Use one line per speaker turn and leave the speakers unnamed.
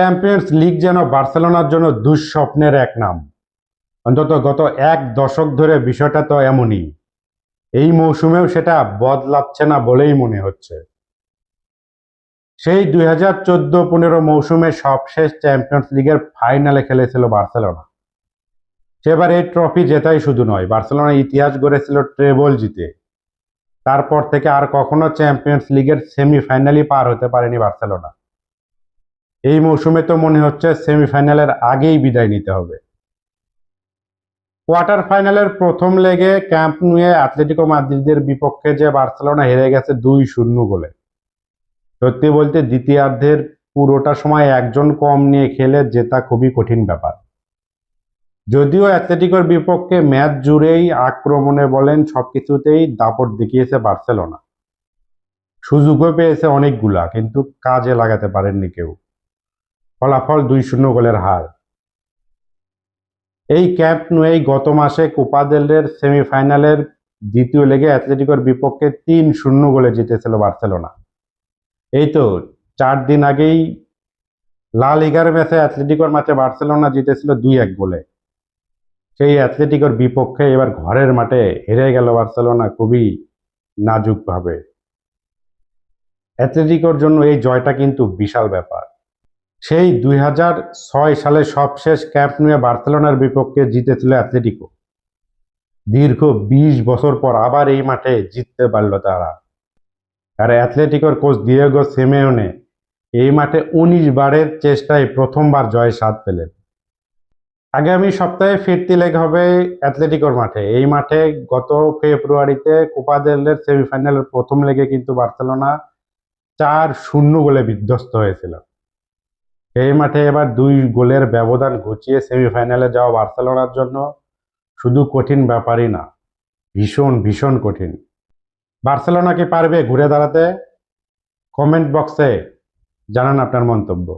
Champions league যেন বার্সেলোনার জন্য দুঃস্বপ্নের এক নাম। অন্তত গত এক দশক ধরে বিষয়টা তো এমনই। এই মৌসুমেও সেটা বদলাচ্ছে না বলেই মনে হচ্ছে। সেই 2014-15 মৌসুমে সবশেষ চ্যাম্পিয়ন্স লিগের ফাইনালে খেলেছিল বার্সেলোনা। সেবার এই ট্রফি জেতাই শুধু নয়, বার্সেলোনা ইতিহাস গড়েছিল ট্রেবল জিতে। তারপর থেকে আর কখনো চ্যাম্পিয়ন্স লিগের সেমিফাইনালই পার হতে পারেনি বার্সেলোনা। এই মৌসুমে তো মনে হচ্ছে সেমিফাইনালের আগেই বিদায় নিতে হবে। কোয়ার্টার ফাইনালের প্রথম লেগে ক্যাম্প নুয়ে অ্যাটলেটিকো মাদ্রিদের বিপক্ষে যে বার্সেলোনা হেরে গেছে 2-0 গোলে। সত্যি বলতে দ্বিতীয়ার্ধের পুরোটা সময় একজন কম নিয়ে খেলে জেতা খুবই কঠিন ব্যাপার। যদিও অ্যাটলেটিকোর বিপক্ষে ম্যাচ জুড়েই আক্রমণে বলেন সবকিছুতেই দাপট দেখিয়েছে বার্সেলোনা। সুযোগও পেয়েছে অনেকগুলা, কিন্তু কাজে লাগাতে পারেননি কেউ। ফলাফল 2-0 গোলের হার। এই ক্যাম্প নুয়েই গত মাসে কোপা দেল রের সেমিফাইনালের দ্বিতীয় লেগে অ্যাটলেটিকোর বিপক্ষে 3-0 গোলে জিতেছিল বার্সেলোনা। এই তো 4 দিন আগেই লা লিগার ম্যাচে অ্যাটলেটিকোর মাঠে বার্সেলোনা জিতেছিল 2-1 গোলে। সেই অ্যাটলেটিকোর বিপক্ষে এবার ঘরের মাঠে হেরে গেল বার্সেলোনা খুবই নাজুকভাবে। অ্যাটলেটিকোর জন্য এই জয়টা কিন্তু বিশাল ব্যাপার। সেই 2006 সালে সবশেষ ক্যাম্প নুয়ে বার্সেলোনার বিপক্ষে জিতেছিল অ্যাটলেটিকো। দীর্ঘ 20 বছর পর আবার এই মাঠে জিততে পারল তারা। আর অ্যাটলেটিকোর কোচ দিয়েগো সিমেওনে এই মাঠে 19 বারের চেষ্টায় প্রথমবার জয়ের স্বাদ পেলেন। আগামী সপ্তাহে ফিরতি লেগ হবে অ্যাটলেটিকোর মাঠে। এই মাঠে গত ফেব্রুয়ারিতে কোপা দেল রের সেমিফাইনালের প্রথম লেগে কিন্তু বার্সেলোনা 4-0 গোলে বিধ্বস্ত হয়েছিল। এই মাঠে এবার 2 গোলের ব্যবধান ঘুচিয়ে সেমিফাইনালে যাওয়া বার্সেলোনার জন্য শুধু কঠিন ব্যাপারই না, ভীষণ ভীষণ কঠিন। বার্সেলোনা কি পারবে ঘুরে দাঁড়াতে? কমেন্ট বক্সে জানান আপনার মন্তব্য।